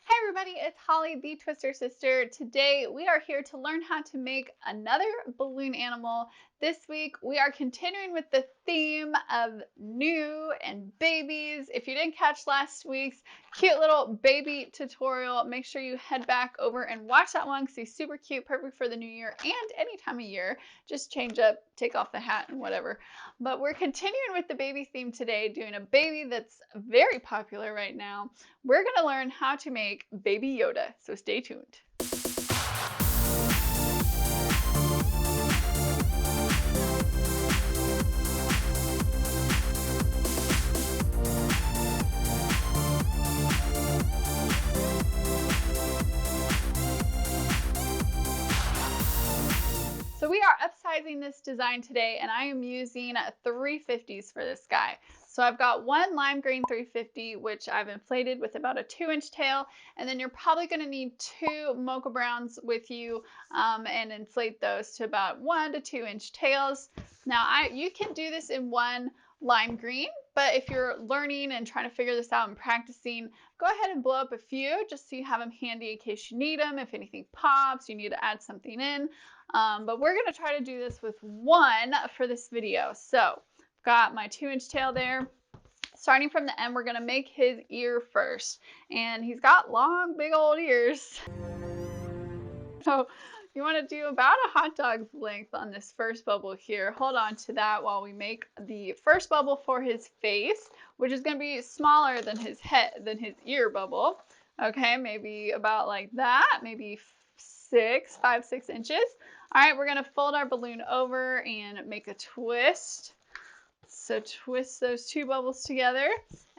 Hey everybody, it's Holly, the Twister Sister. Today we are here to learn how to make another balloon animal. This week we are continuing with the theme of new and babies. If you didn't catch last week's cute little baby tutorial, make sure you head back over and watch that one because he's super cute, perfect for the new year and any time of year. Just change up, take off the hat and whatever. But we're continuing with the baby theme today, doing a baby that's very popular right now. We're going to learn how to make Baby Yoda, so stay tuned. So we are upsizing this design today, and I am using 350s for this guy. So I've got one lime green 350, which I've inflated with about a 2-inch tail, and then you're probably going to need 2 mocha browns with you and inflate those to about 1 to 2-inch tails. Now you can do this in one lime green, but if you're learning and trying to figure this out and practicing, go ahead and blow up a few just so you have them handy in case you need them. If anything pops, you need to add something in. But we're going to try to do this with one for this video. So got my 2-inch tail there. Starting from the end, we're going to make his ear first. And he's got long, big old ears. So you want to do about a hot dog's length on this first bubble here. Hold on to that while we make the first bubble for his face, which is going to be smaller than his head, than his ear bubble. Okay, maybe about like that, maybe 5, 6 inches. All right, we're going to fold our balloon over and make a twist. So twist those 2 bubbles together,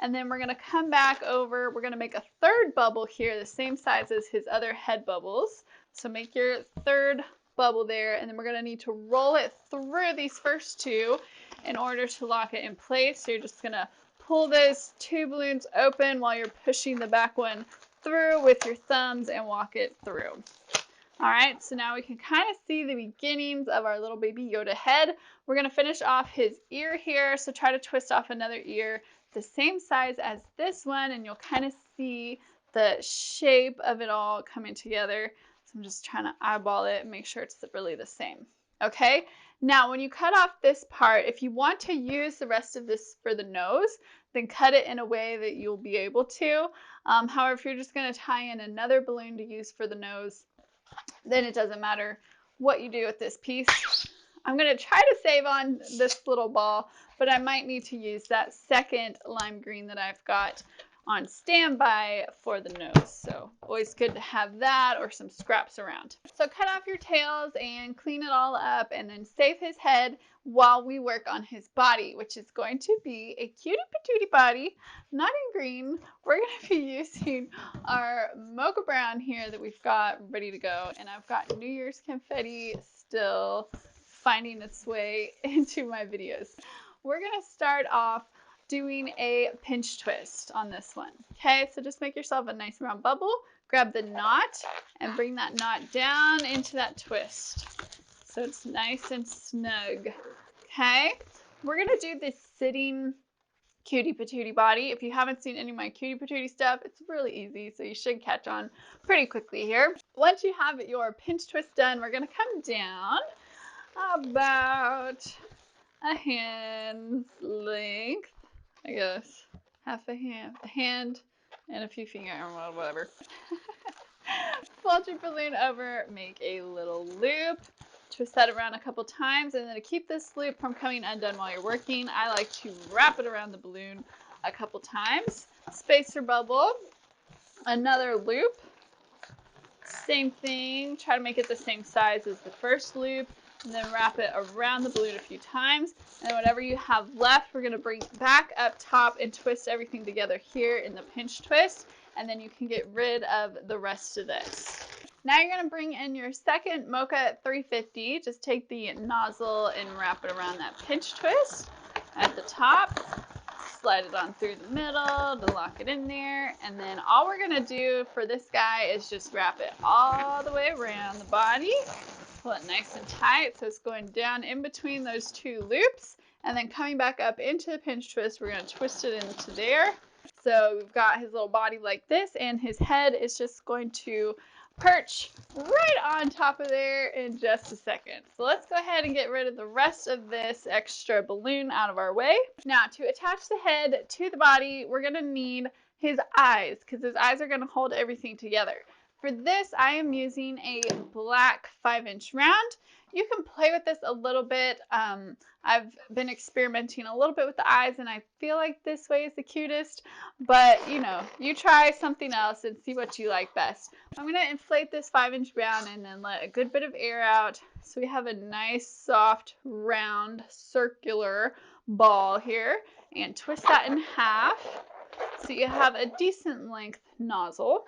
and then we're going to come back over. We're going to make a third bubble here, the same size as his other head bubbles. So make your third bubble there, and then we're going to need to roll it through these first 2 in order to lock it in place. So you're just going to pull those 2 balloons open while you're pushing the back one through with your thumbs and walk it through. All right, so now we can kind of see the beginnings of our little Baby Yoda head. We're going to finish off his ear here, so try to twist off another ear the same size as this one, and you'll kind of see the shape of it all coming together. So I'm just trying to eyeball it and make sure it's really the same. Okay, now when you cut off this part, if you want to use the rest of this for the nose, then cut it in a way that you'll be able to. However, if you're just going to tie in another balloon to use for the nose, then it doesn't matter what you do with this piece. I'm going to try to save on this little ball, but I might need to use that second lime green that I've got on standby for the nose. So always good to have that or some scraps around. So cut off your tails and clean it all up, and then save his head while we work on his body, which is going to be a cutie patootie body, not in green. We're going to be using our mocha brown here that we've got ready to go, and I've got New Year's confetti still finding its way into my videos. We're going to start off doing a pinch twist on this one. Okay, so just make yourself a nice round bubble, grab the knot, and bring that knot down into that twist so it's nice and snug. Okay, we're going to do this sitting cutie patootie body. If you haven't seen any of my cutie patootie stuff, it's really easy, so you should catch on pretty quickly here. Once you have your pinch twist done, we're going to come down about a hand's length, I guess, half a hand and a few fingers, whatever. Fold your balloon over, make a little loop, twist that around a couple times, and then to keep this loop from coming undone while you're working, I like to wrap it around the balloon a couple times. Spacer bubble, another loop, same thing, try to make it the same size as the first loop, and then wrap it around the balloon a few times. And whatever you have left, we're going to bring back up top and twist everything together here in the pinch twist, and then you can get rid of the rest of this. Now you're going to bring in your second Mocha 350. Just take the nozzle and wrap it around that pinch twist at the top. Slide it on through the middle to lock it in there, and then all we're going to do for this guy is just wrap it all the way around the body. Pull it nice and tight so it's going down in between those 2 loops, and then coming back up into the pinch twist, we're going to twist it into there. So we've got his little body like this, and his head is just going to perch right on top of there in just a second. So let's go ahead and get rid of the rest of this extra balloon out of our way. Now, to attach the head to the body, we're going to need his eyes, because his eyes are going to hold everything together. For this, I am using a black 5-inch round. You can play with this a little bit. I've been experimenting a little bit with the eyes, and I feel like this way is the cutest. But, you know, you try something else and see what you like best. I'm going to inflate this 5-inch round and then let a good bit of air out. So we have a nice, soft, round, circular ball here. And twist that in half so you have a decent length nozzle.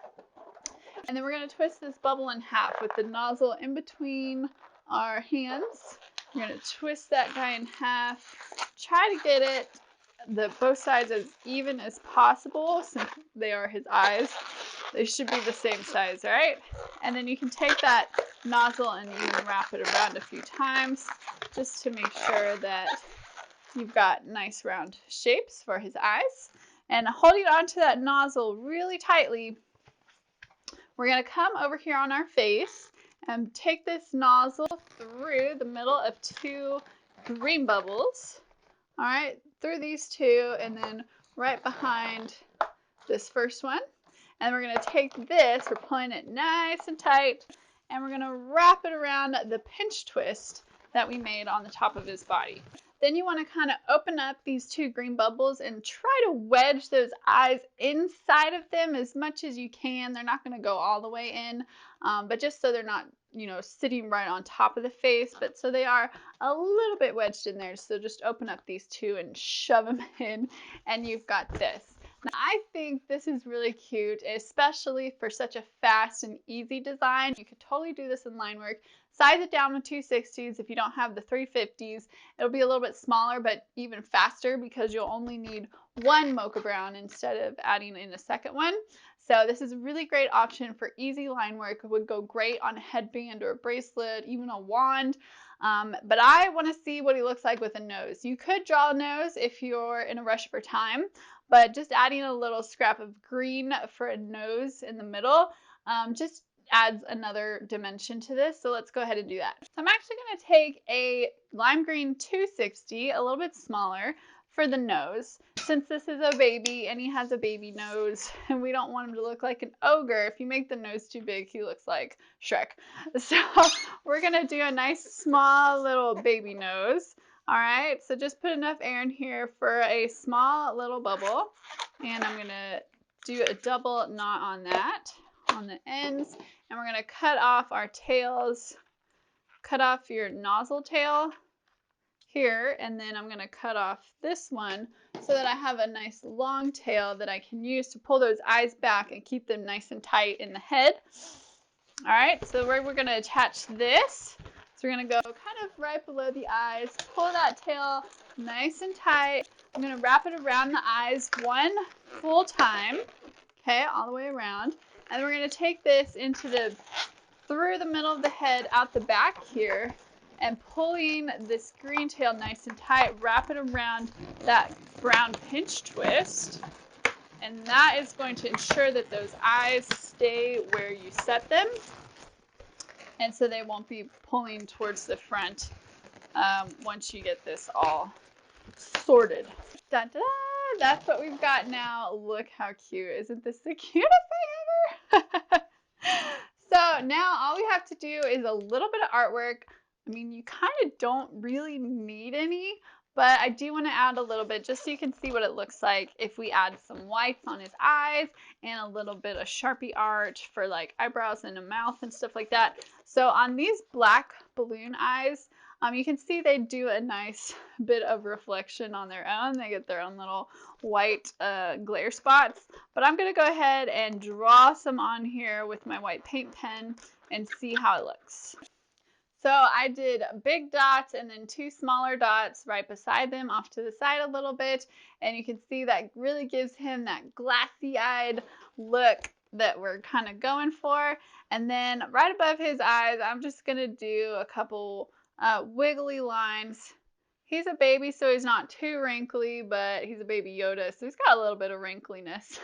And then we're going to twist this bubble in half with the nozzle in between our hands. We're going to twist that guy in half. Try to get it both sides as even as possible, since they are his eyes. They should be the same size, right? And then you can take that nozzle and even wrap it around a few times just to make sure that you've got nice round shapes for his eyes. And holding onto that nozzle really tightly, we're going to come over here on our face and take this nozzle through the middle of 2 green bubbles. All right, through these 2, and then right behind this first one. And we're going to take this, we're pulling it nice and tight, and we're going to wrap it around the pinch twist that we made on the top of his body. Then you want to kind of open up these 2 green bubbles and try to wedge those eyes inside of them as much as you can. They're not going to go all the way in, but just so they're not, you know, sitting right on top of the face, but so they are a little bit wedged in there. So just open up these 2 and shove them in, and you've got this. Now, I think this is really cute, especially for such a fast and easy design. You could totally do this in line work. Size it down with 260s if you don't have the 350s. It'll be a little bit smaller, but even faster, because you'll only need 1 mocha brown instead of adding in a second one. So this is a really great option for easy line work. It would go great on a headband or a bracelet, even a wand. But I want to see what he looks like with a nose. You could draw a nose if you're in a rush for time, but just adding a little scrap of green for a nose in the middle just adds another dimension to this. So let's go ahead and do that. So I'm actually going to take a lime green 260, a little bit smaller, for the nose. Since this is a baby and he has a baby nose and we don't want him to look like an ogre, if you make the nose too big, he looks like Shrek. So we're going to do a nice small little baby nose. All right, so just put enough air in here for a small little bubble, and I'm going to do a double knot on that, on the ends, and we're going to cut off our tails, cut off your nozzle tail here, and then I'm going to cut off this one so that I have a nice long tail that I can use to pull those eyes back and keep them nice and tight in the head. All right, so we're going to attach this. So we're going to go kind of right below the eyes, pull that tail nice and tight. I'm going to wrap it around the eyes 1 full time, okay, all the way around. And we're going to take this through the middle of the head, out the back here, and pulling this green tail nice and tight, wrap it around that brown pinch twist. And that is going to ensure that those eyes stay where you set them, and so they won't be pulling towards the front once you get this all sorted. Da-da! That's what we've got now. Look how cute. Isn't this the cutest thing ever? So now all we have to do is a little bit of artwork. I mean, you kind of don't really need any, but I do want to add a little bit just so you can see what it looks like if we add some whites on his eyes and a little bit of Sharpie art for like eyebrows and a mouth and stuff like that. So on these black balloon eyes, you can see they do a nice bit of reflection on their own. They get their own little white glare spots. But I'm going to go ahead and draw some on here with my white paint pen and see how it looks. So I did big dots and then 2 smaller dots right beside them off to the side a little bit. And you can see that really gives him that glassy-eyed look that we're kind of going for. And then right above his eyes, I'm just going to do a couple wiggly lines He's a baby, so he's not too wrinkly, but he's a Baby Yoda, so he's got a little bit of wrinkliness.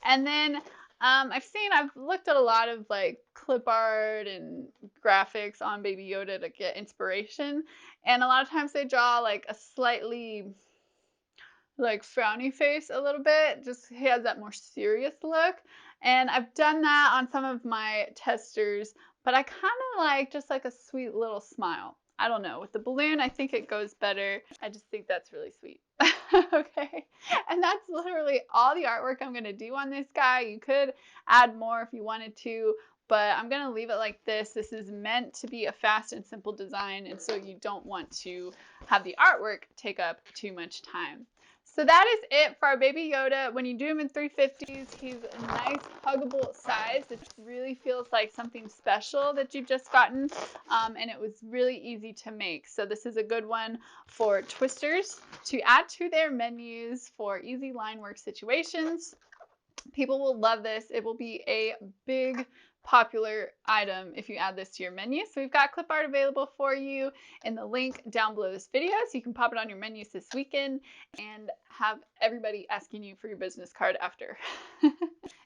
And then I've looked at a lot of like clip art and graphics on Baby Yoda to get inspiration. And a lot of times they draw like a slightly like frowny face a little bit. Just he has that more serious look. And I've done that on some of my testers, but I kind of like just like a sweet little smile. I don't know. With the balloon, I think it goes better. I just think that's really sweet. Okay. And that's literally all the artwork I'm going to do on this guy. You could add more if you wanted to, but I'm going to leave it like this. This is meant to be a fast and simple design, and so you don't want to have the artwork take up too much time. So that is it for our Baby Yoda. When you do him in 350s, he's a nice huggable size. It really feels like something special that you've just gotten, and it was really easy to make. So this is a good one for twisters to add to their menus for easy line work situations. People will love this. It will be a big popular item if you add this to your menu. So we've got clip art available for you in the link down below this video, so you can pop it on your menus this weekend and have everybody asking you for your business card after.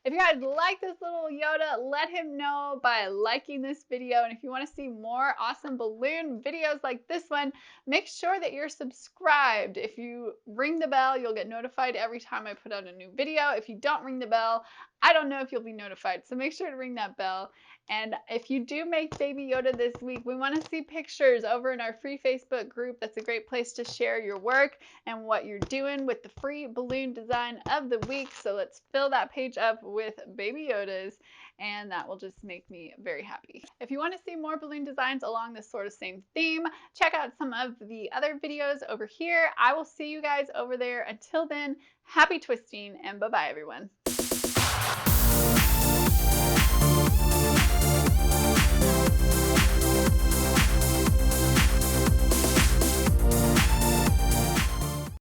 If you guys like this little Yoda, let him know by liking this video. And if you want to see more awesome balloon videos like this one, make sure that you're subscribed. If you ring the bell, you'll get notified every time I put out a new video. If you don't ring the bell, I don't know if you'll be notified. So make sure to ring that bell. And if you do make Baby Yoda this week, we want to see pictures over in our free Facebook group. That's a great place to share your work and what you're doing with the free balloon design of the week. So let's fill that page up with Baby Yodas, and that will just make me very happy. If you want to see more balloon designs along this sort of same theme, check out some of the other videos over here. I will see you guys over there. Until then, happy twisting, and bye-bye, everyone.